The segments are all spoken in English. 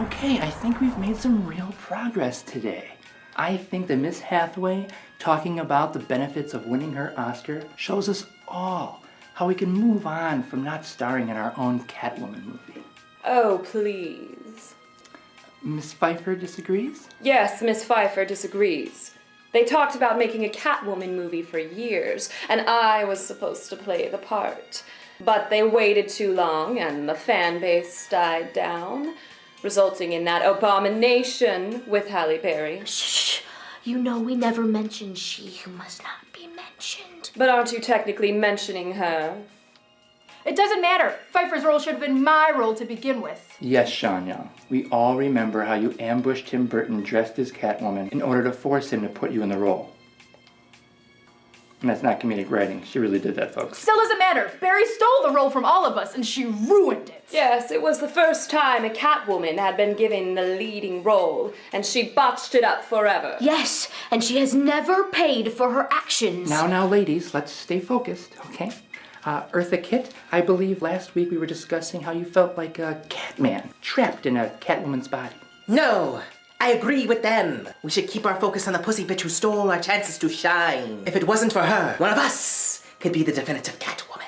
Okay, I think we've made some real progress today. I think that Miss Hathaway talking about the benefits of winning her Oscar shows us all how we can move on from not starring in our own Catwoman movie. Oh, please. Miss Pfeiffer disagrees? Yes, Miss Pfeiffer disagrees. They talked about making a Catwoman movie for years, and I was supposed to play the part. But they waited too long, and the fan base died down, resulting in that abomination with Halle Berry. Shh! You know we never mentioned she who must not be mentioned. But aren't you technically mentioning her? It doesn't matter. Pfeiffer's role should have been my role to begin with. Yes, Sean Young. We all remember how you ambushed Tim Burton dressed as Catwoman in order to force him to put you in the role. And that's not comedic writing. She really did that, folks. Still doesn't matter. Barry stole the role from all of us, and she ruined it. Yes, it was the first time a Catwoman had been given the leading role, and she botched it up forever. Yes, and she has never paid for her actions. Now, ladies, let's stay focused, okay? Eartha Kitt, I believe last week we were discussing how you felt like a Catman, trapped in a Catwoman's body. No, I agree with them. We should keep our focus on the pussy bitch who stole our chances to shine. If it wasn't for her, one of us could be the definitive Catwoman.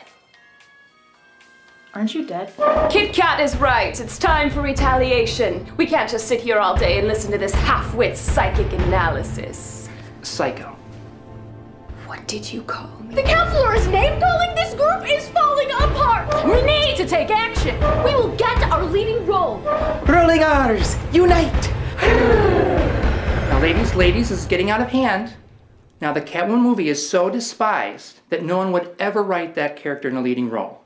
Aren't you dead? Kit Kat is right. It's time for retaliation. We can't just sit here all day and listen to this half-wit psychic analysis. Psycho. What did you call me? The counselor is name-calling. This group is falling apart. We need to take action. We will get our leading role. Rolling R's, unite! Now, ladies, this is getting out of hand. Now, the Catwoman movie is so despised that no one would ever write that character in a leading role.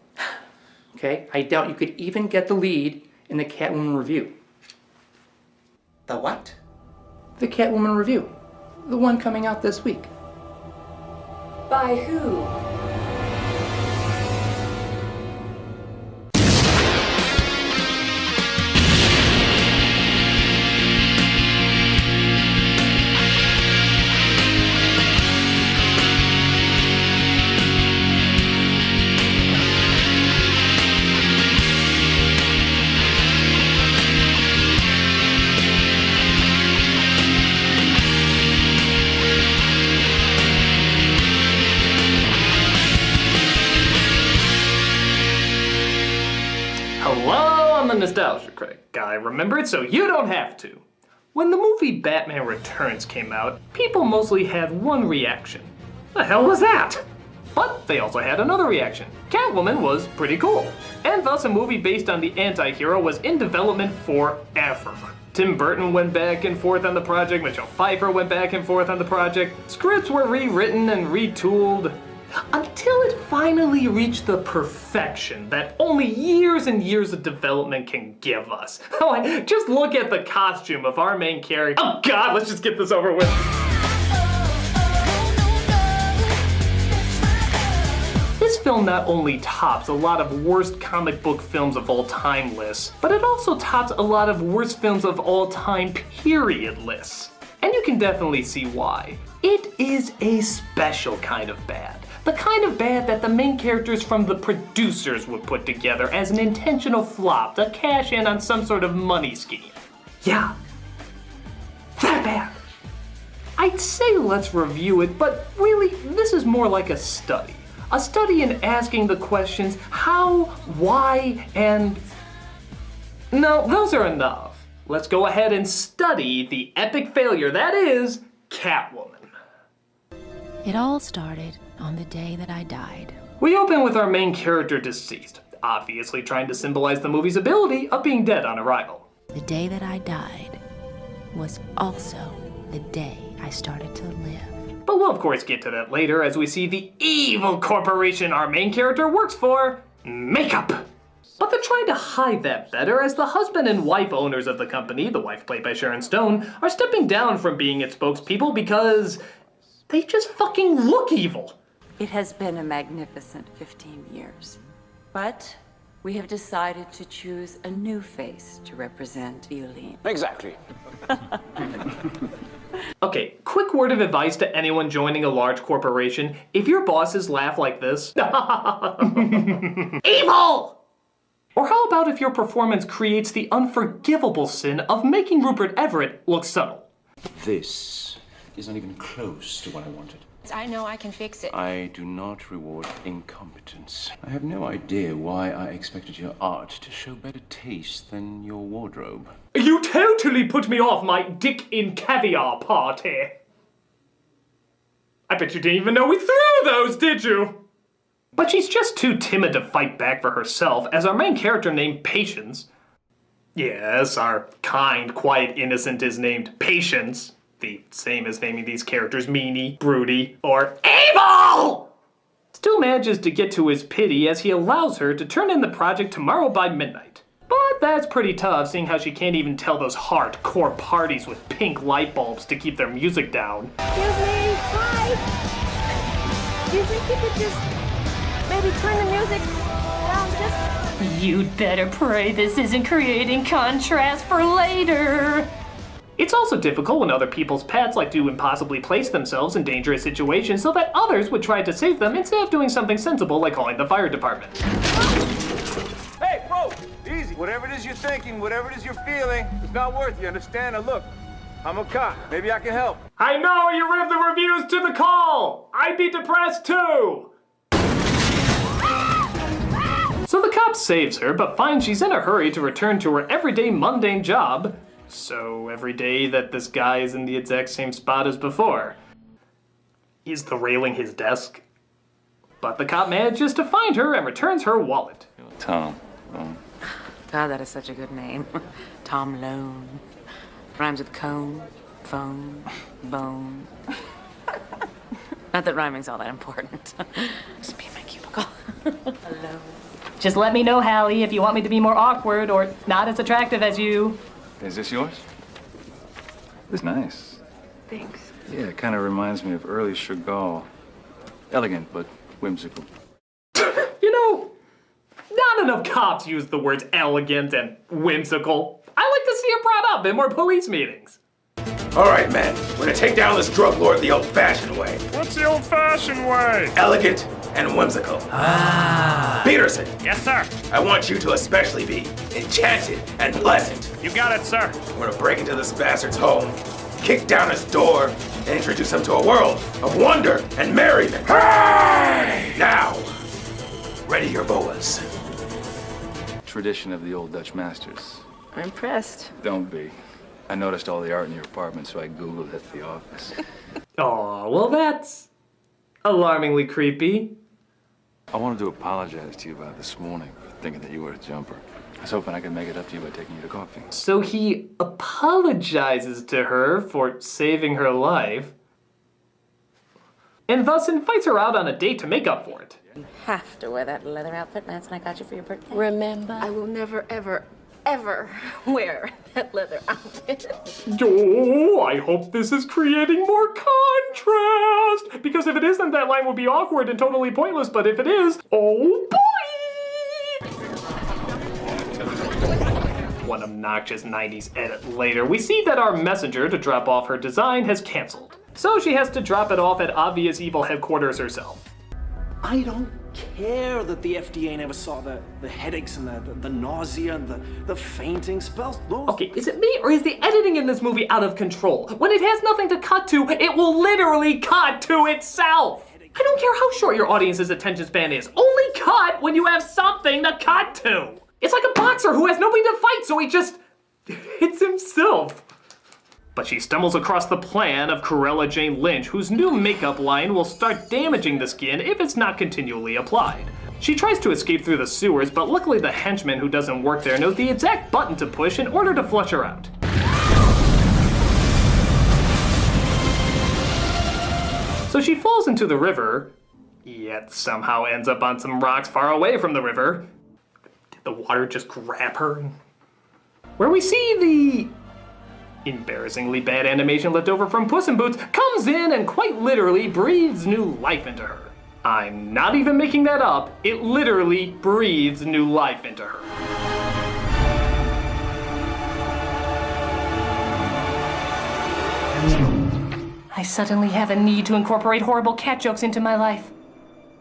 Okay? I doubt you could even get the lead in the Catwoman review. The what? The Catwoman review. The one coming out this week. By who? Hello, I'm the Nostalgia Critic. I remember it so you don't have to. When the movie Batman Returns came out, people mostly had one reaction. The hell was that? But they also had another reaction. Catwoman was pretty cool. And thus a movie based on the anti-hero was in development forever. Tim Burton went back and forth on the project, Michelle Pfeiffer went back and forth on the project, scripts were rewritten and retooled, until it finally reached the perfection that only years and years of development can give us. Like, just look at the costume of our main character. Oh God, let's just get this over with. This film not only tops a lot of worst comic book films of all time lists, but it also tops a lot of worst films of all time period lists. And you can definitely see why. It is a special kind of bad. The kind of bad that the main characters from the producers would put together as an intentional flop to cash in on some sort of money scheme. Yeah, that bad. I'd say let's review it, but really, this is more like a study. A study in asking the questions how, why, and... No, those are enough. Let's go ahead and study the epic failure that is Catwoman. It all started on the day that I died. We open with our main character deceased, obviously trying to symbolize the movie's ability of being dead on arrival. The day that I died was also the day I started to live. But we'll of course get to that later as we see the evil corporation our main character works for, Makeup. But they're trying to hide that better as the husband and wife owners of the company, the wife played by Sharon Stone, are stepping down from being its spokespeople because they just fucking look evil. It has been a magnificent 15 years, but we have decided to choose a new face to represent Violene. Exactly. Okay, quick word of advice to anyone joining a large corporation. If your bosses laugh like this, evil! Or how about if your performance creates the unforgivable sin of making Rupert Everett look subtle? This is not even close to what I wanted. I know I can fix it. I do not reward incompetence. I have no idea why I expected your art to show better taste than your wardrobe. You totally put me off my dick in caviar party. I bet you didn't even know we threw those, did you? But she's just too timid to fight back for herself, as our main character named Patience. Yes, our kind, quiet innocent is named Patience. The same as naming these characters Meanie, Broody, or Evil! Still manages to get to his pity as he allows her to turn in the project tomorrow by midnight. But that's pretty tough, seeing how she can't even tell those hardcore parties with pink light bulbs to keep their music down. Excuse me, hi. Do you think you could just maybe turn the music down just... You'd better pray this isn't creating contrast for later. It's also difficult when other people's pets like to impossibly place themselves in dangerous situations so that others would try to save them instead of doing something sensible like calling the fire department. Hey, bro, easy. Whatever it is you're thinking, whatever it is you're feeling, it's not worth you, understand? Now look, I'm a cop. Maybe I can help. I know you read the reviews to the call! I'd be depressed too! So the cop saves her, but finds she's in a hurry to return to her everyday mundane job. So every day that this guy is in the exact same spot as before. Is the railing his desk? But the cop manages to find her and returns her wallet. Tom. God, that is such a good name. Tom Lone. Rhymes with cone, phone, bone. Not that rhyming's all that important. Just be in my cubicle. Hello. Just let me know, Hallie, if you want me to be more awkward or not as attractive as you. Is this yours? It's nice. Thanks. Yeah, it kind of reminds me of early Chagall. Elegant, but whimsical. You know, not enough cops use the words elegant and whimsical. I like to see it brought up in more police meetings. All right, man. We're gonna take down this drug lord the old-fashioned way. What's the old-fashioned way? Elegant and whimsical. Peterson. Yes, sir. I want you to especially be enchanted and pleasant. You got it, sir. We're gonna break into this bastard's home, kick down his door, and introduce him to a world of wonder and merriment. Hey! Now, ready your boas. Tradition of the old Dutch masters. I'm impressed. Don't be. I noticed all the art in your apartment, so I Googled it at the office. Aw, well that's alarmingly creepy. I wanted to apologize to you about this morning, thinking that you were a jumper. I was hoping I could make it up to you by taking you to coffee. So he apologizes to her for saving her life, and thus invites her out on a date to make up for it. You have to wear that leather outfit Lance and I got you for your birthday. Remember, I will never, ever, ever wear that leather outfit. Oh, I hope this is creating more contrast! Because if it isn't, that line would be awkward and totally pointless, but if it is, oh boy! One obnoxious 90s edit later, we see that our messenger to drop off her design has canceled. So she has to drop it off at Obvious Evil headquarters herself. I don't care that the FDA never saw the headaches and the nausea and the fainting spells. Those... Okay, is it me or is the editing in this movie out of control? When it has nothing to cut to, it will literally cut to itself. I don't care how short your audience's attention span is. Only cut when you have something to cut to. It's like a boxer who has nobody to fight, so he just hits himself. But she stumbles across the plan of Corella Jane Lynch, whose new makeup line will start damaging the skin if it's not continually applied. She tries to escape through the sewers, but luckily the henchman who doesn't work there knows the exact button to push in order to flush her out. So she falls into the river, yet somehow ends up on some rocks far away from the river. Did the water just grab her? Where we see the embarrassingly bad animation left over from Puss in Boots comes in and quite literally breathes new life into her. I'm not even making that up. It literally breathes new life into her. I suddenly have a need to incorporate horrible cat jokes into my life.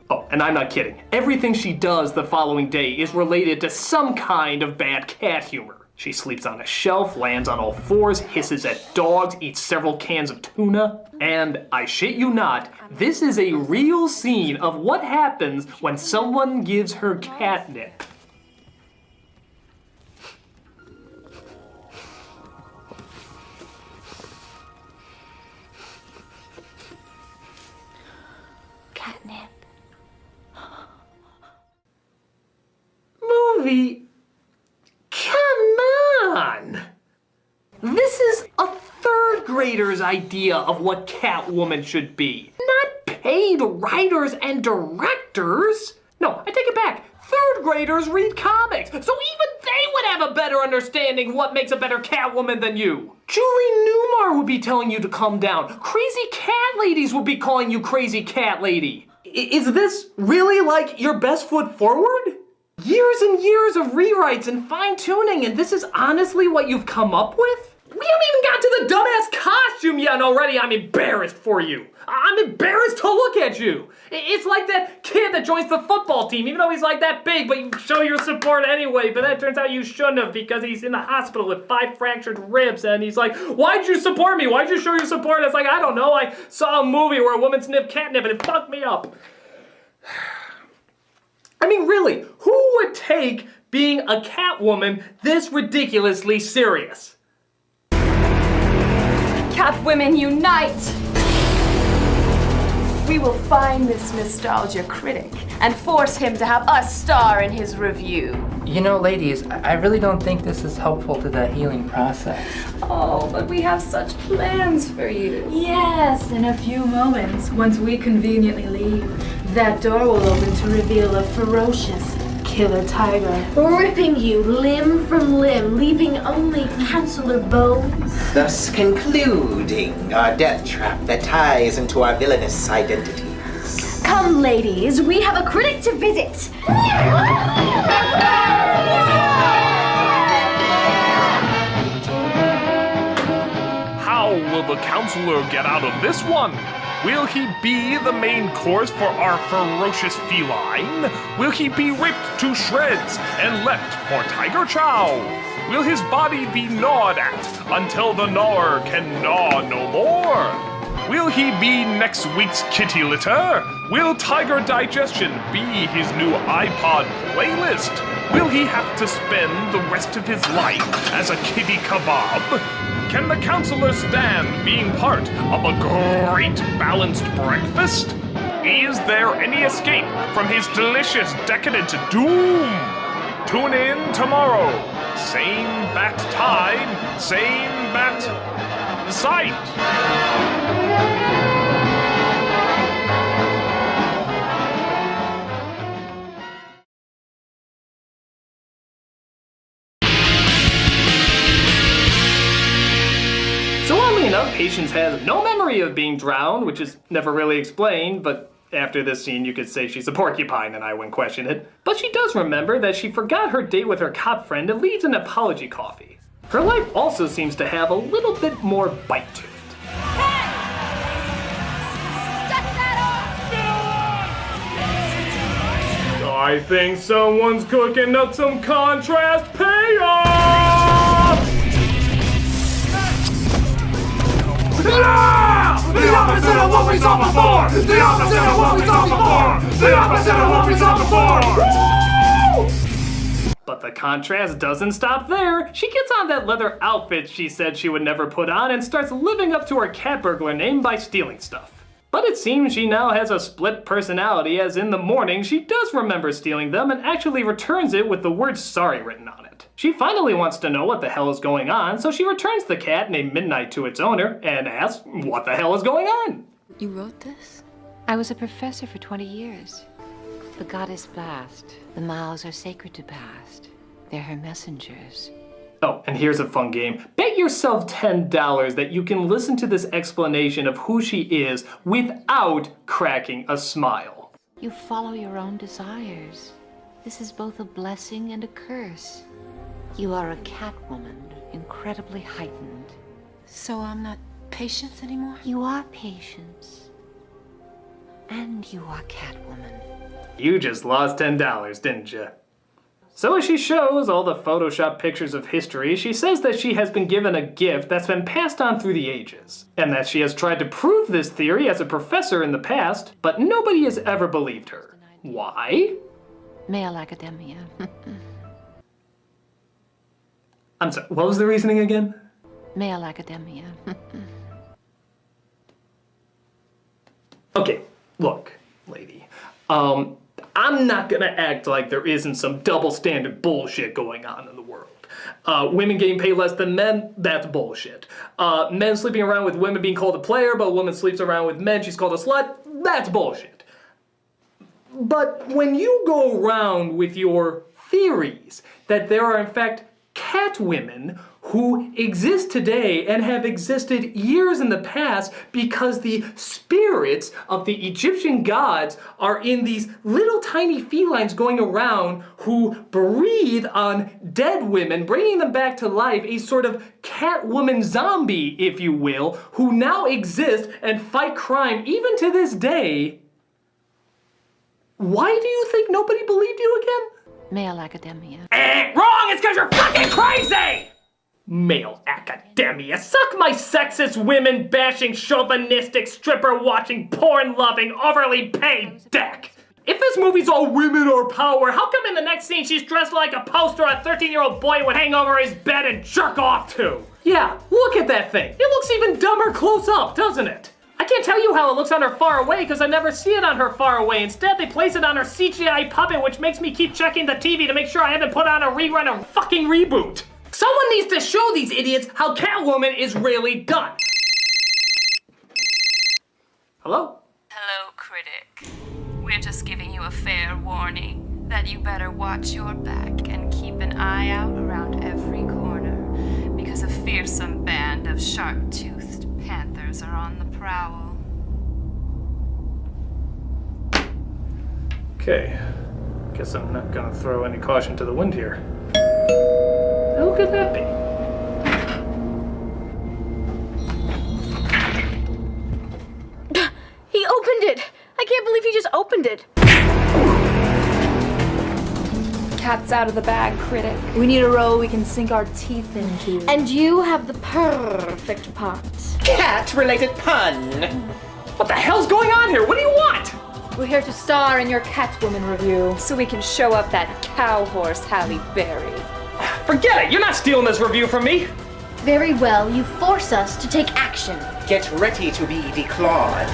Oh, Oh, and I'm not kidding. Everything she does the following day is related to some kind of bad cat humor. She sleeps on a shelf, lands on all fours, hisses at dogs, eats several cans of tuna. And I shit you not, this is a real scene of what happens when someone gives her catnip. Catnip. Movie? Come on! This is a third grader's idea of what Catwoman should be, not paid writers and directors. No, I take it back. Third graders read comics, so even they would have a better understanding what makes a better Catwoman than you. Julie Newmar would be telling you to calm down. Crazy cat ladies would be calling you crazy cat lady. Is this really like your best foot forward? Years and years of rewrites and fine-tuning, and this is honestly what you've come up with? We haven't even got to the dumbass costume yet, and already I'm embarrassed for you. I'm embarrassed to look at you. It's like that kid that joins the football team, even though he's like that big, but you show your support anyway, but that turns out you shouldn't have because he's in the hospital with 5 fractured ribs, and he's like, why'd you support me? Why'd you show your support? And it's like, I don't know, I saw a movie where a woman sniffed catnip and it fucked me up. I mean, really, who would take being a Catwoman this ridiculously serious? Catwomen unite! We will find this Nostalgia Critic and force him to have us star in his review. You know, ladies, I really don't think this is helpful to the healing process. Oh, but we have such plans for you. Yes, in a few moments, once we conveniently leave, that door will open to reveal a ferocious killer tiger. Ripping you limb from limb, leaving only canceller bones. Thus concluding our death trap that ties into our villainous identities. Come, ladies, we have a critic to visit. How will the counselor get out of this one? Will he be the main course for our ferocious feline? Will he be ripped to shreds and left for tiger chow? Will his body be gnawed at until the gnawer can gnaw no more? Will he be next week's kitty litter? Will Tiger Digestion be his new iPod playlist? Will he have to spend the rest of his life as a kitty kebab? Can the counselor stand being part of a great balanced breakfast? Is there any escape from his delicious decadent doom? Tune in tomorrow. Same bat time, same bat site. Enough, Patience has no memory of being drowned, which is never really explained, but after this scene you could say she's a porcupine and I wouldn't question it. But she does remember that she forgot her date with her cop friend and leaves an apology coffee. Her life also seems to have a little bit more bite to it. I think someone's cooking up some contrast payoff! Yeah! The opposite of what we saw before! The opposite of what we saw before! The opposite of what we saw before! But the contrast doesn't stop there. She gets on that leather outfit she said she would never put on and starts living up to her cat burglar name by stealing stuff. But it seems she now has a split personality, as in the morning she does remember stealing them and actually returns it with the word sorry written on it. She finally wants to know what the hell is going on, so she returns the cat named Midnight to its owner and asks what the hell is going on. You wrote this? I was a professor for 20 years. The goddess Bast. The miles are sacred to Bast. They're her messengers. Oh, and here's a fun game. Bet yourself $10 that you can listen to this explanation of who she is without cracking a smile. You follow your own desires. This is both a blessing and a curse. You are a Catwoman, incredibly heightened. So I'm not Patience anymore? You are Patience. And you are Catwoman. You just lost $10, didn't you? So as she shows all the Photoshop pictures of history, she says that she has been given a gift that's been passed on through the ages, and that she has tried to prove this theory as a professor in the past, but nobody has ever believed her. Why? Male academia. I'm sorry, what was the reasoning again? Male academia. Okay, look, lady. I'm not gonna act like there isn't some double standard bullshit going on in the world. Women getting paid less than men, that's bullshit. Men sleeping around with women being called a player, but a woman sleeps around with men, she's called a slut, that's bullshit. But when you go around with your theories that there are in fact Catwomen who exist today and have existed years in the past because the spirits of the Egyptian gods are in these little tiny felines going around who breathe on dead women, bringing them back to life, a sort of Catwoman zombie, if you will, who now exist and fight crime even to this day. Why do you think nobody believed you again? Male academia. Wrong! It's because you're fucking crazy! Male academia. Suck my sexist, women-bashing, chauvinistic, stripper-watching, porn-loving, overly paid dick! If this movie's all women or power, how come in the next scene she's dressed like a poster a 13-year-old boy would hang over his bed and jerk off to? Yeah, look at that thing. It looks even dumber close up, doesn't it? I can't tell you how it looks on her far away because I never see it on her far away. Instead, they place it on her CGI puppet, which makes me keep checking the TV to make sure I haven't put on a rerun of fucking Reboot. Someone needs to show these idiots how Catwoman is really done. Hello? Hello, critic. We're just giving you a fair warning that you better watch your back and keep an eye out around every corner because a fearsome band of sharp-toothed panthers are on the prowl. Okay. Guess I'm not gonna throw any caution to the wind here. Who could that be? He opened it! I can't believe he just opened it! Cat's out of the bag, critic. We need a role we can sink our teeth into. And you have the perfect part. Cat-related pun! What the hell's going on here? What do you want? We're here to star in your Catwoman review, so we can show up that cow horse Halle Berry. Forget it! You're not stealing this review from me! Very well, you force us to take action. Get ready to be declawed.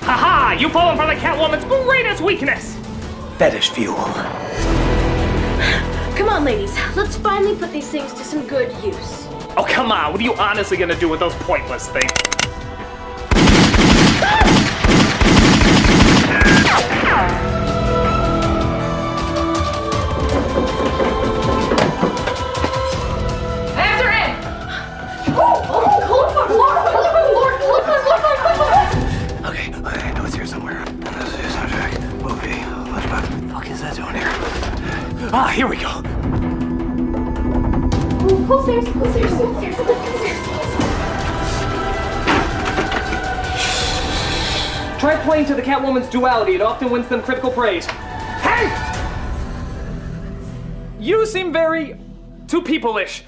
Haha! You fallen for the Catwoman's greatest weakness! Fetish fuel. Come on, ladies. Let's finally put these things to some good use. Oh, come on. What are you honestly gonna do with those pointless things? After him! Okay, I know it's here somewhere. This is soundtrack, movie, what the fuck is that doing here? Ah, here we go. Pull stairs, pull stairs, pull stairs, pull stairs. Try playing to the Catwoman's duality. It often wins them critical praise. Hey! You seem very too people-ish.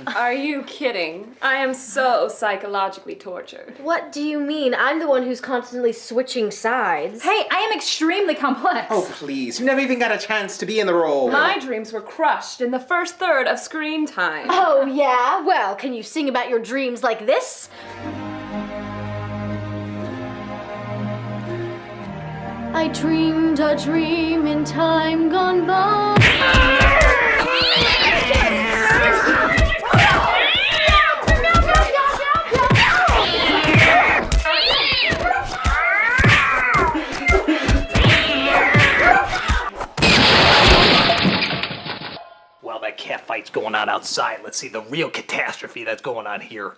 Are you kidding? I am so psychologically tortured. What do you mean? I'm the one who's constantly switching sides. Hey, I am extremely complex. Oh, please. You never even got a chance to be in the role. My dreams were crushed in the first third of screen time. Oh, yeah? Well, can you sing about your dreams like this? I dreamed a dream in time gone by. Well, that cat fight's going on outside. Let's see the real catastrophe that's going on here.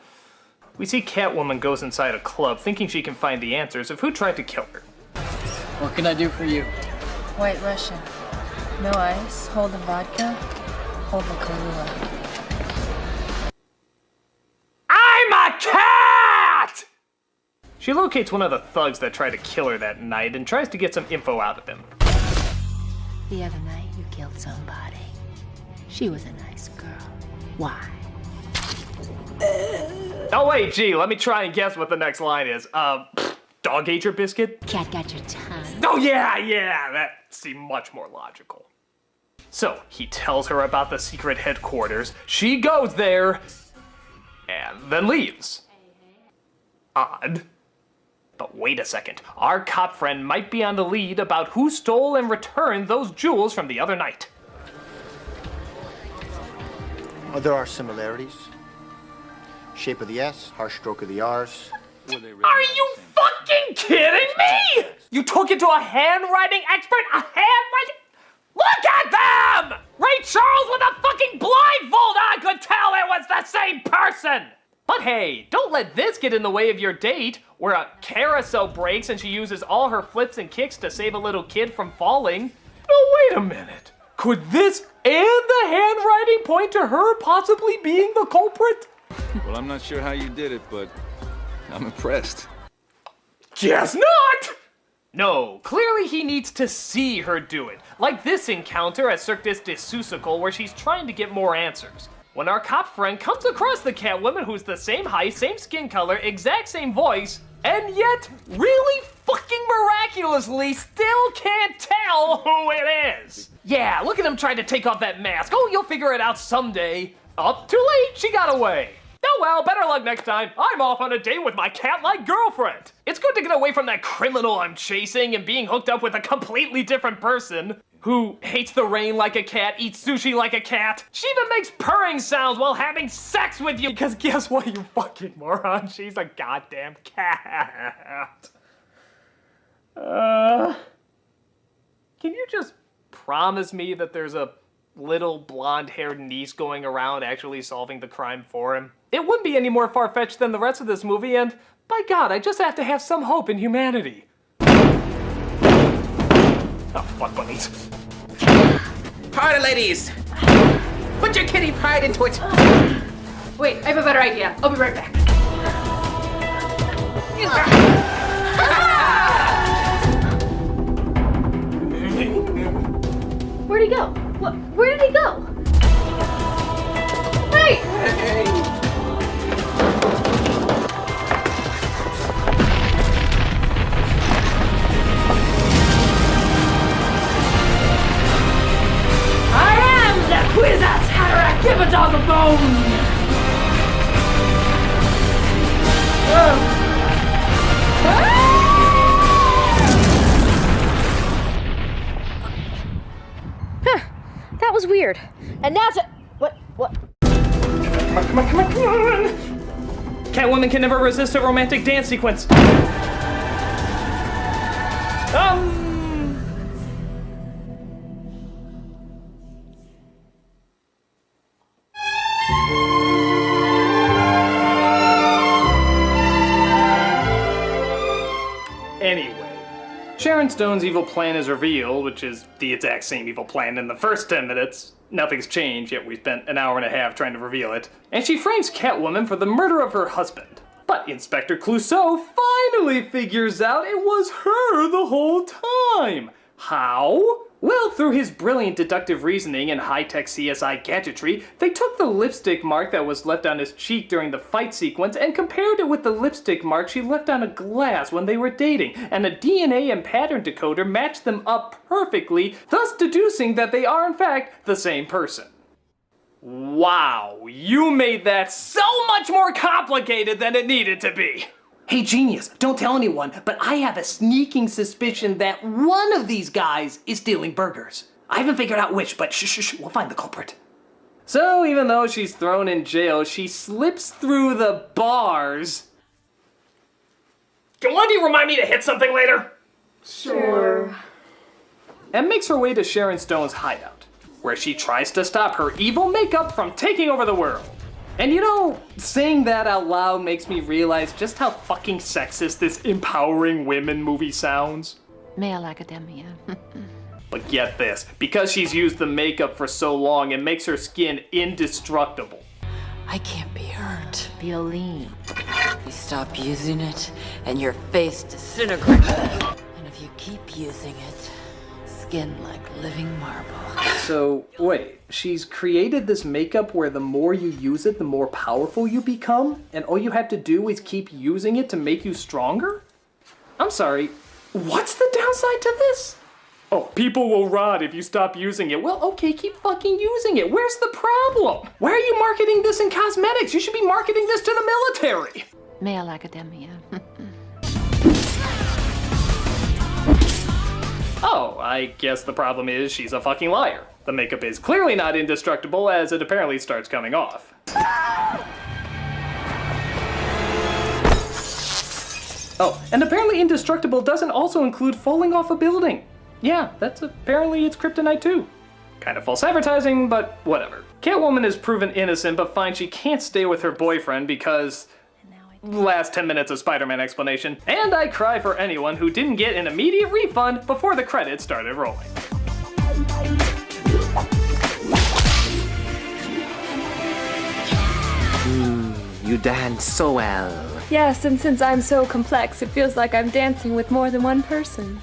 We see Catwoman goes inside a club thinking she can find the answers of who tried to kill her. What can I do for you? White Russian. No ice. Hold the vodka. Hold the Kahlua. I'm a cat! She locates one of the thugs that tried to kill her that night and tries to get some info out of him. The other night you killed somebody. She was a nice girl. Why? Oh wait, gee, let me try and guess what the next line is. Dog ate your biscuit? Cat got your tongue. Oh yeah, that seemed much more logical. So, he tells her about the secret headquarters, she goes there, and then leaves. Odd. But wait a second, our cop friend might be on the lead about who stole and returned those jewels from the other night. Well, there are similarities. Shape of the S, harsh stroke of the R's. Are you fucking kidding me? You took it to a handwriting expert? A handwriting? Look at them! Ray Charles with a fucking blindfold on could tell it was the same person! But hey, don't let this get in the way of your date, where a carousel breaks and she uses all her flips and kicks to save a little kid from falling. No, wait a minute. Could this and the handwriting point to her possibly being the culprit? Well, I'm not sure how you did it, but I'm impressed. Guess not! No, clearly he needs to see her do it. Like this encounter at Cirque du Soleil where she's trying to get more answers. When our cop friend comes across the Catwoman who's the same height, same skin color, exact same voice, and yet, really fucking miraculously, still can't tell who it is. Yeah, look at him trying to take off that mask. Oh, you'll figure it out someday. Up too late, she got away. Oh well, better luck next time. I'm off on a date with my cat-like girlfriend. It's good to get away from that criminal I'm chasing and being hooked up with a completely different person who hates the rain like a cat, eats sushi like a cat. She even makes purring sounds while having sex with you because guess what, you fucking moron? She's a goddamn cat. Can you just promise me that there's a little blonde-haired niece going around actually solving the crime for him? It wouldn't be any more far-fetched than the rest of this movie, and by God, I just have to have some hope in humanity. Oh, fuck bunnies. Party, ladies! Put your kitty pride into it! Wait, I have a better idea. I'll be right back. Where'd he go? Where did he go? Hey! I am the Kwisatz Haderach! Give a dog a bone! That was weird. And now to... What? Come on! Catwoman can never resist a romantic dance sequence. Anyway, Sharon Stone's evil plan is revealed, which is the exact same evil plan in the first 10 minutes. Nothing's changed, yet we spent an hour and a half trying to reveal it. And she frames Catwoman for the murder of her husband. But Inspector Clouseau finally figures out it was her the whole time. How? Well, through his brilliant deductive reasoning and high-tech CSI gadgetry, they took the lipstick mark that was left on his cheek during the fight sequence and compared it with the lipstick mark she left on a glass when they were dating, and a DNA and pattern decoder matched them up perfectly, thus deducing that they are in fact the same person. Wow, you made that so much more complicated than it needed to be. Hey genius, don't tell anyone, but I have a sneaking suspicion that one of these guys is stealing burgers. I haven't figured out which, but shh, we'll find the culprit. So even though she's thrown in jail, she slips through the bars. Can one of you remind me to hit something later? Sure. And makes her way to Sharon Stone's hideout, where she tries to stop her evil makeup from taking over the world. And you know, saying that out loud makes me realize just how fucking sexist this empowering women movie sounds. Male academia. But get this, because she's used the makeup for so long, it makes her skin indestructible. I can't be hurt. Violin. You stop using it, and your face disintegrates. And if you keep using it, skin like living marble. So, wait, she's created this makeup where the more you use it, the more powerful you become? And all you have to do is keep using it to make you stronger? I'm sorry, what's the downside to this? Oh, people will rot if you stop using it. Well, okay, keep fucking using it. Where's the problem? Why are you marketing this in cosmetics? You should be marketing this to the military. Male academia. Oh, I guess the problem is she's a fucking liar. The makeup is clearly not indestructible, as it apparently starts coming off. Oh, and apparently indestructible doesn't also include falling off a building. Yeah, that's apparently its kryptonite too. Kind of false advertising, but whatever. Catwoman is proven innocent, but finds she can't stay with her boyfriend because... last 10 minutes of Spider-Man explanation. And I cry for anyone who didn't get an immediate refund before the credits started rolling. You dance so well. Yes, and since I'm so complex, it feels like I'm dancing with more than one person.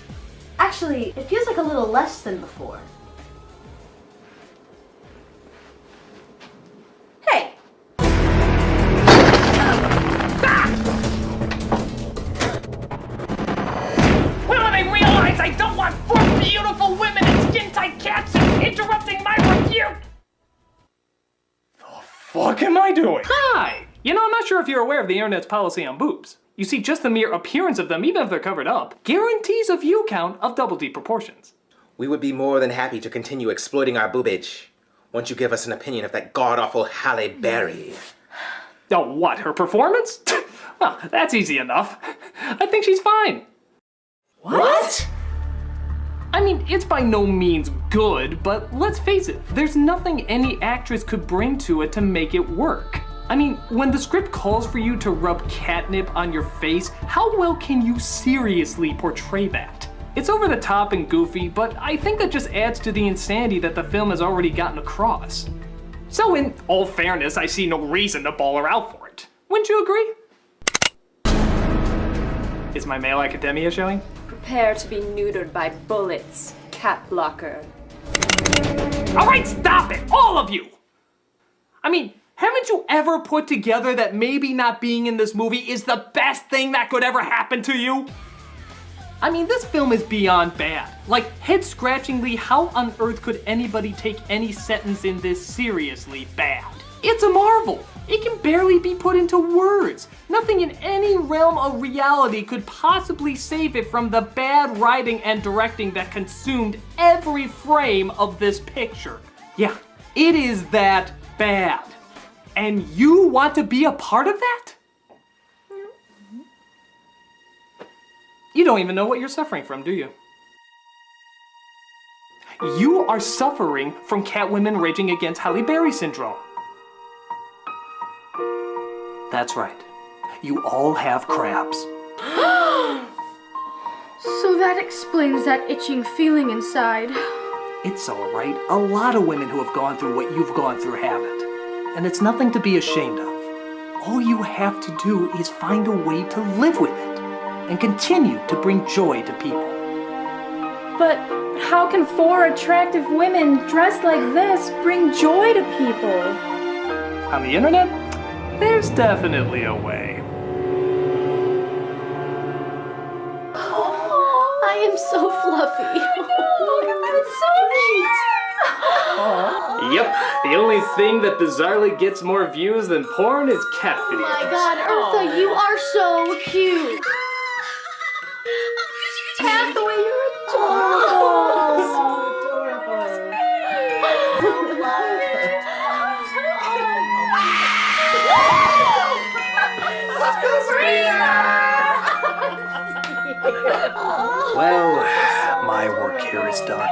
Actually, it feels like a little less than before. Hey! Will they realize I don't want 4 beautiful women in skin-tight catsuits interrupting my review? The fuck am I doing? Hi! You know, I'm not sure if you're aware of the internet's policy on boobs. You see, just the mere appearance of them, even if they're covered up, guarantees a view count of double D proportions. We would be more than happy to continue exploiting our boobage once you give us an opinion of that god-awful Halle Berry. Oh, what, her performance? Well, that's easy enough. I think she's fine. What? I mean, it's by no means good, but let's face it, there's nothing any actress could bring to it to make it work. I mean, when the script calls for you to rub catnip on your face, how well can you seriously portray that? It's over the top and goofy, but I think that just adds to the insanity that the film has already gotten across. So in all fairness, I see no reason to ball her out for it. Wouldn't you agree? Is my male academia showing? Prepare to be neutered by bullets, cat blocker. All right, stop it, all of you! I mean, haven't you ever put together that maybe not being in this movie is the best thing that could ever happen to you? I mean, this film is beyond bad. Like, head-scratchingly, how on earth could anybody take any sentence in this seriously bad? It's a marvel. It can barely be put into words. Nothing in any realm of reality could possibly save it from the bad writing and directing that consumed every frame of this picture. Yeah, it is that bad. And you want to be a part of that? You don't even know what you're suffering from, do you? You are suffering from Catwoman raging against Halle Berry syndrome. That's right. You all have crabs. So that explains that itching feeling inside. It's all right. A lot of women who have gone through what you've gone through have it. And it's nothing to be ashamed of. All you have to do is find a way to live with it and continue to bring joy to people. But how can 4 attractive women dressed like this bring joy to people? On the internet, there's definitely a way. Oh, I am so fluffy. Look at that, so neat. Yep, the only thing that bizarrely gets more views than porn is cat videos. Oh my god, Eartha, you are so cute. Hathaway, you're adorable. Well, my work here is done.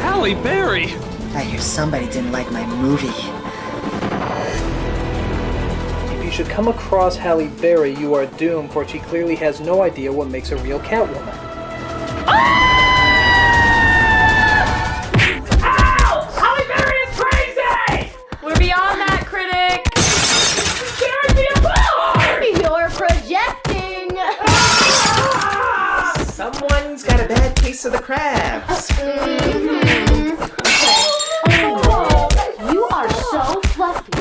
Halle Berry! I hear somebody didn't like my movie. Maybe you should come across Halle Berry, you are doomed, for she clearly has no idea what makes a real Catwoman. Halle Berry is crazy! We're beyond that, critic! Tear me apart! You're projecting! Someone's got a bad case of the crabs. Oh, you are so fluffy.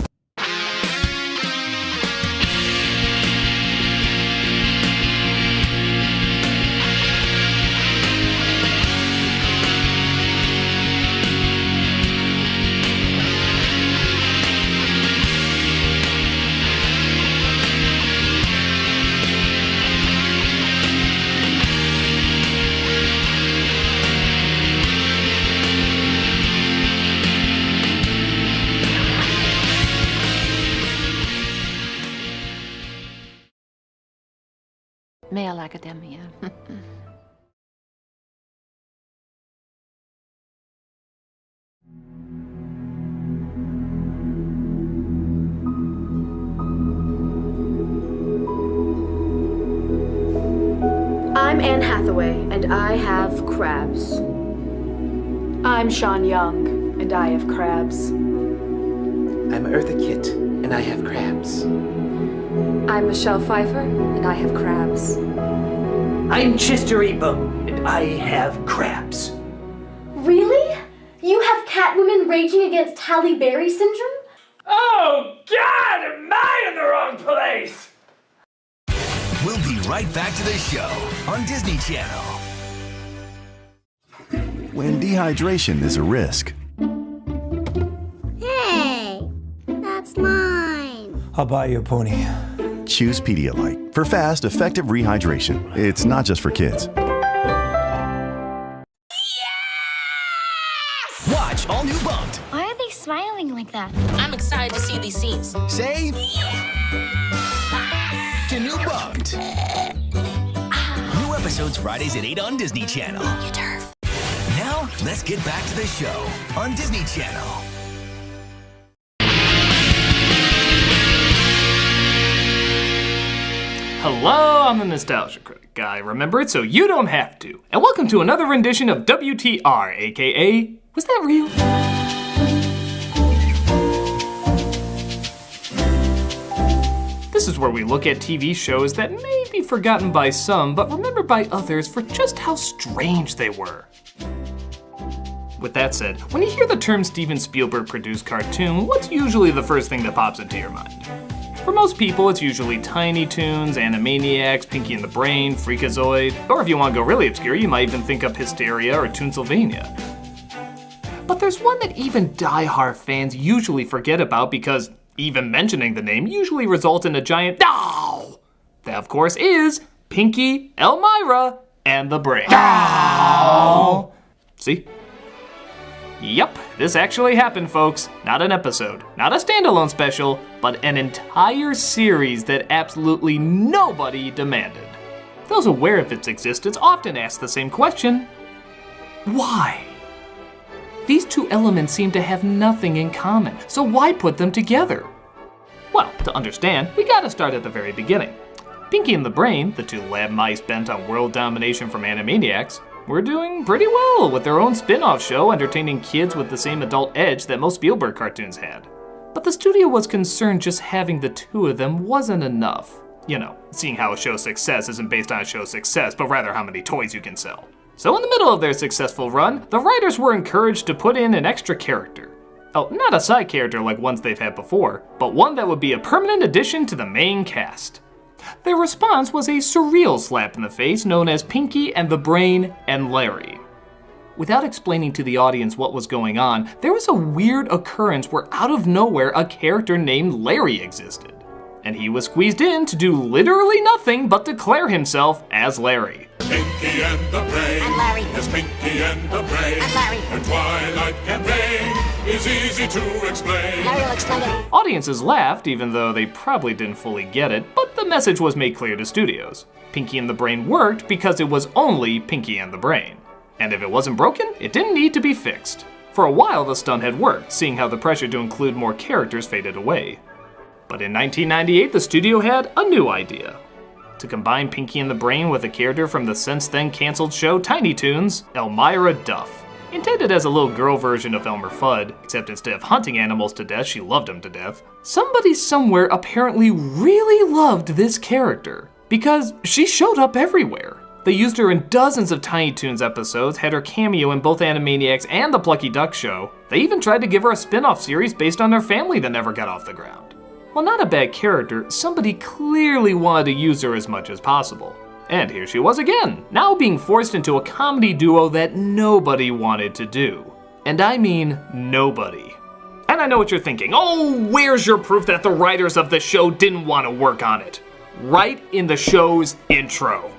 Male academia. I'm Anne Hathaway, and I have crabs. I'm Sean Young, and I have crabs. I'm Eartha Kitt, and I have crabs. I'm Michelle Pfeiffer, and I have crabs. I'm Chester Ibum, and I have crabs. Really? You have Catwoman raging against Halle Berry syndrome? Oh, God, am I in the wrong place? We'll be right back to the show on Disney Channel. When dehydration is a risk. Hey, that's mine. I'll buy you a pony. Choose Pedialyte for fast, effective rehydration. It's not just for kids. Watch all new Bumped. Why are they smiling like that? I'm excited to see these scenes. Say to new Bumped. New episodes Fridays at 8 on Disney Channel. Now, let's get back to the show on Disney Channel. Hello, I'm the Nostalgia Critic guy. Remember it so you don't have to. And welcome to another rendition of WTR, aka, was that real? This is where we look at TV shows that may be forgotten by some, but remembered by others for just how strange they were. With that said, when you hear the term Steven Spielberg produced cartoon, what's usually the first thing that pops into your mind? For most people, it's usually Tiny Toons, Animaniacs, Pinky and the Brain, Freakazoid, or if you want to go really obscure, you might even think up Hysteria or Toonsylvania. But there's one that even die-hard fans usually forget about because even mentioning the name usually results in a giant DOW! That of course is Pinky, Elmira, and the Brain. DOW! See? Yep, this actually happened, folks. Not an episode, not a standalone special, but an entire series that absolutely nobody demanded. Those aware of its existence often ask the same question: why? These two elements seem to have nothing in common, so why put them together? Well, to understand, we gotta start at the very beginning. Pinky and the Brain, the two lab mice bent on world domination from Animaniacs, were doing pretty well with their own spin-off show entertaining kids with the same adult edge that most Spielberg cartoons had. But the studio was concerned just having the two of them wasn't enough. You know, seeing how a show's success isn't based on a show's success, but rather how many toys you can sell. So in the middle of their successful run, the writers were encouraged to put in an extra character. Oh, not a side character like ones they've had before, but one that would be a permanent addition to the main cast. Their response was a surreal slap in the face known as Pinky and the Brain and Larry. Without explaining to the audience what was going on, there was a weird occurrence where out of nowhere a character named Larry existed. And he was squeezed in to do literally nothing but declare himself as Larry. Pinky and the Brain. And Larry. Yes, Pinky and the Brain. And Larry. Their twilight campaign is easy to explain. Larry will explain it. Audiences laughed, even though they probably didn't fully get it, but the message was made clear to studios. Pinky and the Brain worked because it was only Pinky and the Brain. And if it wasn't broken, it didn't need to be fixed. For a while, the stunt had worked, seeing how the pressure to include more characters faded away. But in 1998, the studio had a new idea. To combine Pinky and the Brain with a character from the since then cancelled show Tiny Toons, Elmira Duff. Intended as a little girl version of Elmer Fudd, except instead of hunting animals to death, she loved them to death. Somebody somewhere apparently really loved this character, because she showed up everywhere. They used her in dozens of Tiny Toons episodes, had her cameo in both Animaniacs and The Plucky Duck Show. They even tried to give her a spin-off series based on their family that never got off the ground. While not a bad character, somebody clearly wanted to use her as much as possible. And here she was again, now being forced into a comedy duo that nobody wanted to do. And I mean nobody. And I know what you're thinking, oh, where's your proof that the writers of the show didn't want to work on it? Right in the show's intro.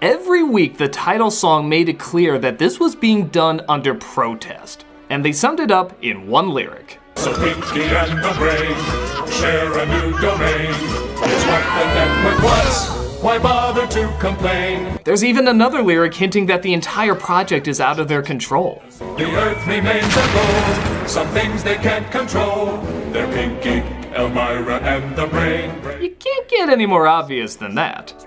Every week, the title song made it clear that this was being done under protest. And they summed it up in one lyric. So Pinky and the Brain share a new domain. It's what the network wants. Why bother to complain? There's even another lyric hinting that the entire project is out of their control. The earth remains a goal. Some things they can't control. They're Pinky, Elmira, and the Brain. You can't get any more obvious than that.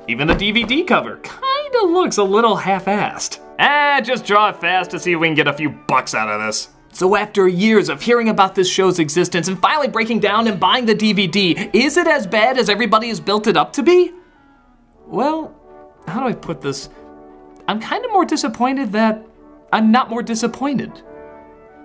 Even the DVD cover kinda looks a little half-assed. Just draw it fast to see if we can get a few bucks out of this. So after years of hearing about this show's existence and finally breaking down and buying the DVD, is it as bad as everybody has built it up to be? Well, how do I put this? I'm kind of more disappointed that I'm not more disappointed.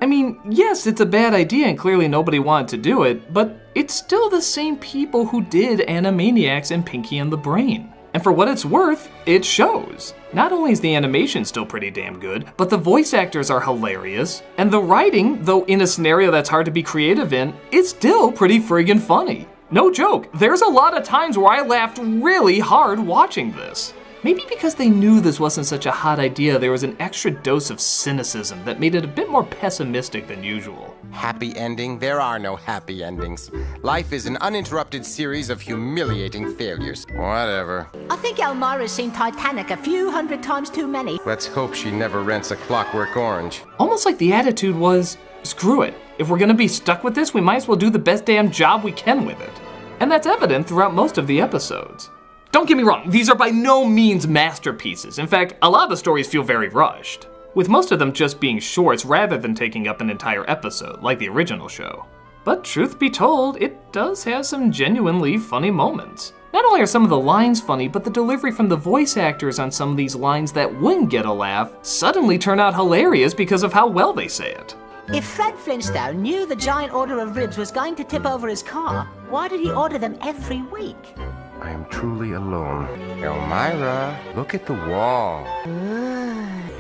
I mean, yes, it's a bad idea and clearly nobody wanted to do it, but it's still the same people who did Animaniacs and Pinky and the Brain. And for what it's worth, it shows. Not only is the animation still pretty damn good, but the voice actors are hilarious, and the writing, though in a scenario that's hard to be creative in, is still pretty friggin' funny. No joke, there's a lot of times where I laughed really hard watching this. Maybe because they knew this wasn't such a hot idea, there was an extra dose of cynicism that made it a bit more pessimistic than usual. Happy ending? There are no happy endings. Life is an uninterrupted series of humiliating failures. Whatever. I think Elmira's seen Titanic a few hundred times too many. Let's hope she never rents a Clockwork Orange. Almost like the attitude was, screw it. If we're gonna be stuck with this, we might as well do the best damn job we can with it. And that's evident throughout most of the episodes. Don't get me wrong, these are by no means masterpieces. In fact, a lot of the stories feel very rushed, with most of them just being shorts rather than taking up an entire episode, like the original show. But truth be told, it does have some genuinely funny moments. Not only are some of the lines funny, but the delivery from the voice actors on some of these lines that wouldn't get a laugh suddenly turn out hilarious because of how well they say it. If Fred Flintstone knew the giant order of ribs was going to tip over his car, why did he order them every week? I am truly alone. Elmira, look at the wall.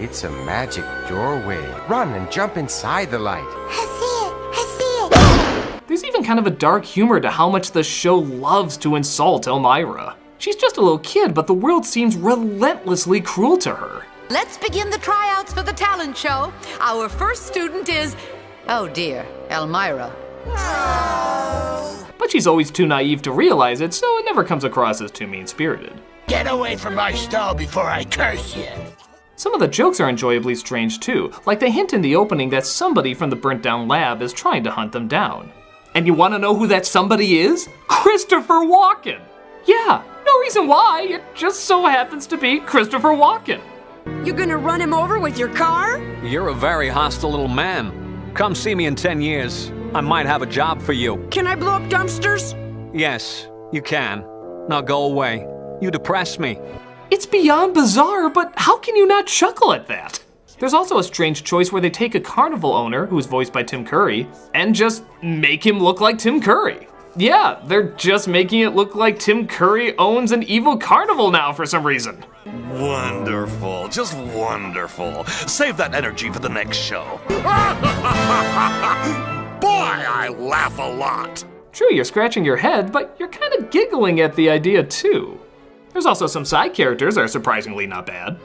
It's a magic doorway. Run and jump inside the light. There's even kind of a dark humor to how much the show loves to insult Elmira. She's just a little kid, but the world seems relentlessly cruel to her. Let's begin the tryouts for the talent show. Our first student is, oh dear, Elmira. But she's always too naive to realize it, so it never comes across as too mean-spirited. Get away from my stall before I curse you. Some of the jokes are enjoyably strange too, like the hint in the opening that somebody from the burnt-down lab is trying to hunt them down. And you want to know who that somebody is? Christopher Walken! Yeah, no reason why, it just so happens to be Christopher Walken. You gonna run him over with your car? You're a very hostile little man. Come see me in 10 years. I might have a job for you. Can I blow up dumpsters? Yes, you can. Now go away. You depress me. It's beyond bizarre, but how can you not chuckle at that? There's also a strange choice where they take a carnival owner, who's voiced by Tim Curry, and just make him look like Tim Curry. Yeah, they're just making it look like Tim Curry owns an evil carnival now for some reason. Wonderful, just wonderful. Save that energy for the next show. Boy, I laugh a lot. True, you're scratching your head, but you're kind of giggling at the idea too. There's also some side characters that are surprisingly not bad.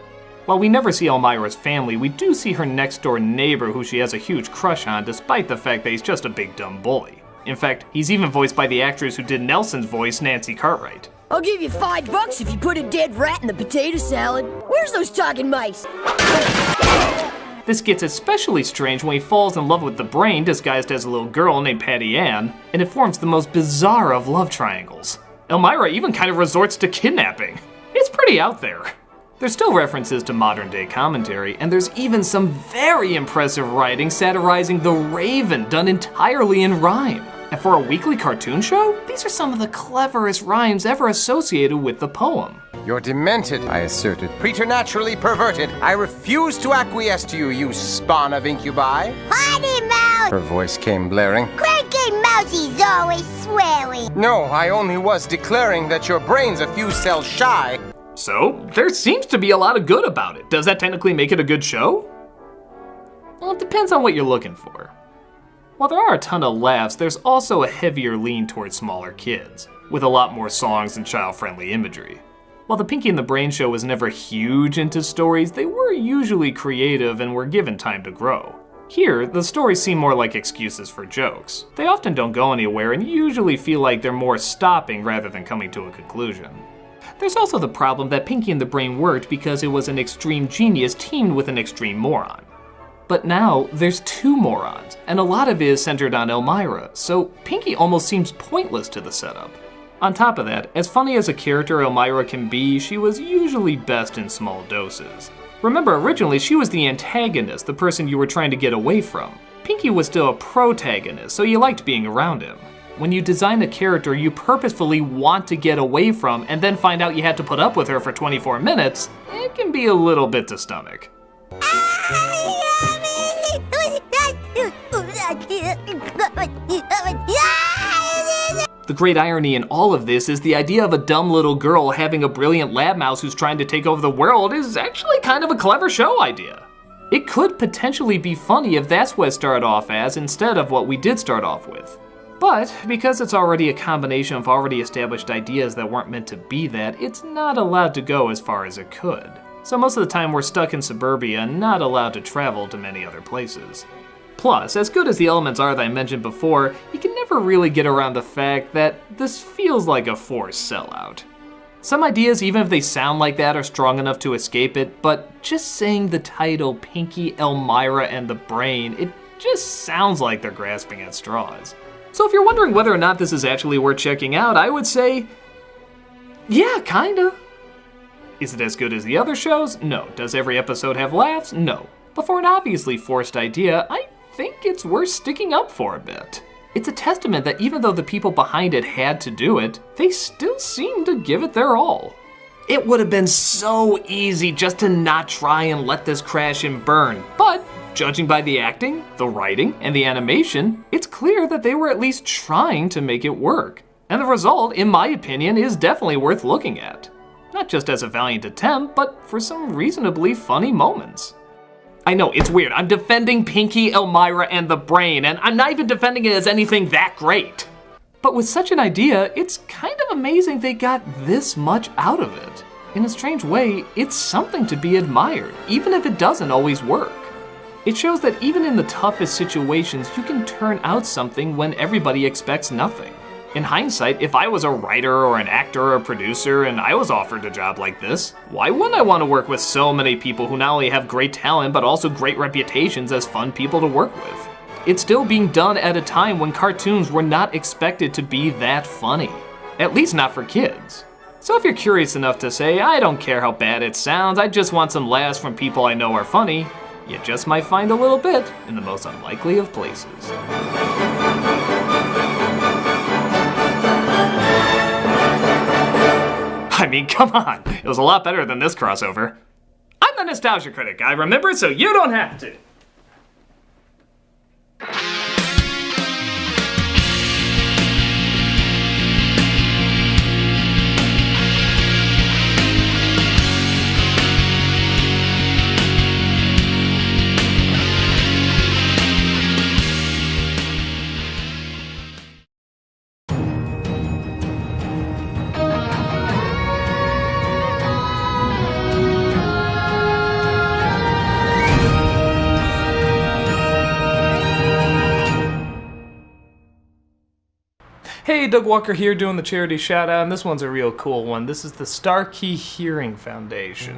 While we never see Elmira's family, we do see her next door neighbor who she has a huge crush on, despite the fact that he's just a big dumb bully. In fact, he's even voiced by the actress who did Nelson's voice, Nancy Cartwright. I'll give you $5 if you put a dead rat in the potato salad. Where's those talking mice? This gets especially strange when he falls in love with the Brain disguised as a little girl named Patty Ann, and it forms the most bizarre of love triangles. Elmira even kind of resorts to kidnapping. It's pretty out there. There's still references to modern day commentary, and there's even some very impressive writing satirizing the Raven done entirely in rhyme. And for a weekly cartoon show, these are some of the cleverest rhymes ever associated with the poem. You're demented, I asserted. Preternaturally perverted. I refuse to acquiesce to you, you spawn of incubi. Potty mouth! Her voice came blaring. Cranky Mousie's always swearing. No, I only was declaring that your brain's a few cells shy. So, there seems to be a lot of good about it. Does that technically make it a good show? Well, it depends on what you're looking for. While there are a ton of laughs, there's also a heavier lean towards smaller kids, with a lot more songs and child-friendly imagery. While the Pinky and the Brain show was never huge into stories, they were usually creative and were given time to grow. Here, the stories seem more like excuses for jokes. They often don't go anywhere and usually feel like they're more stopping rather than coming to a conclusion. There's also the problem that Pinky and the Brain worked because it was an extreme genius teamed with an extreme moron. But now, there's two morons, and a lot of it is centered on Elmira, so Pinky almost seems pointless to the setup. On top of that, as funny as a character Elmira can be, she was usually best in small doses. Remember, originally she was the antagonist, the person you were trying to get away from. Pinky was still a protagonist, so you liked being around him. When you design a character you purposefully want to get away from and then find out you had to put up with her for 24 minutes, it can be a little bit to stomach. The great irony in all of this is the idea of a dumb little girl having a brilliant lab mouse who's trying to take over the world is actually kind of a clever show idea. It could potentially be funny if that's what it started off as instead of what we did start off with. But because it's already a combination of already established ideas that weren't meant to be that, it's not allowed to go as far as it could. So most of the time we're stuck in suburbia and not allowed to travel to many other places. Plus, as good as the elements are that I mentioned before, you can never really get around the fact that this feels like a forced sellout. Some ideas, even if they sound like that, are strong enough to escape it, but just saying the title Pinky, Elmira, and the Brain, it just sounds like they're grasping at straws. So if you're wondering whether or not this is actually worth checking out, I would say, yeah, kinda. Is it as good as the other shows? No. Does every episode have laughs? No. But for an obviously forced idea, I think it's worth sticking up for a bit. It's a testament that even though the people behind it had to do it, they still seem to give it their all. It would have been so easy just to not try and let this crash and burn, but judging by the acting, the writing, and the animation, it's clear that they were at least trying to make it work. And the result, in my opinion, is definitely worth looking at. Not just as a valiant attempt, but for some reasonably funny moments. I know, it's weird. I'm defending Pinky, Elmira, and the Brain, and I'm not even defending it as anything that great. But with such an idea, it's kind of amazing they got this much out of it. In a strange way, it's something to be admired, even if it doesn't always work. It shows that even in the toughest situations, you can turn out something when everybody expects nothing. In hindsight, if I was a writer or an actor or a producer and I was offered a job like this, why wouldn't I want to work with so many people who not only have great talent but also great reputations as fun people to work with? It's still being done at a time when cartoons were not expected to be that funny. At least not for kids. So if you're curious enough to say, I don't care how bad it sounds, I just want some laughs from people I know are funny, you just might find a little bit in the most unlikely of places. I mean, come on, it was a lot better than this crossover. I'm the Nostalgia Critic, I remember it so you don't have to. Hey, Doug Walker here doing the charity shout out, and this one's a real cool one. This is the Starkey Hearing Foundation.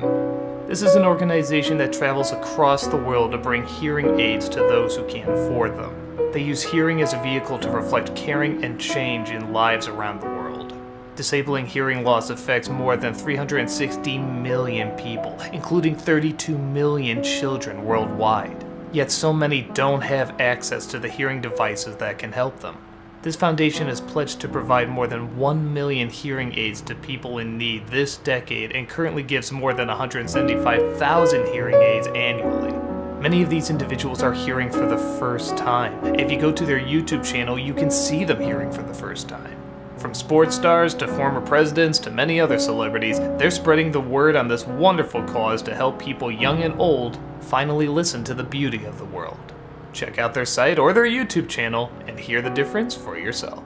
This is an organization that travels across the world to bring hearing aids to those who can't afford them. They use hearing as a vehicle to reflect caring and change in lives around the world. Disabling hearing loss affects more than 360 million people, including 32 million children worldwide. Yet so many don't have access to the hearing devices that can help them. This foundation is pledged to provide more than 1 million hearing aids to people in need this decade and currently gives more than 175,000 hearing aids annually. Many of these individuals are hearing for the first time. If you go to their YouTube channel, you can see them hearing for the first time. From sports stars to former presidents to many other celebrities, they're spreading the word on this wonderful cause to help people young and old finally listen to the beauty of the world. Check out their site or their YouTube channel and hear the difference for yourself.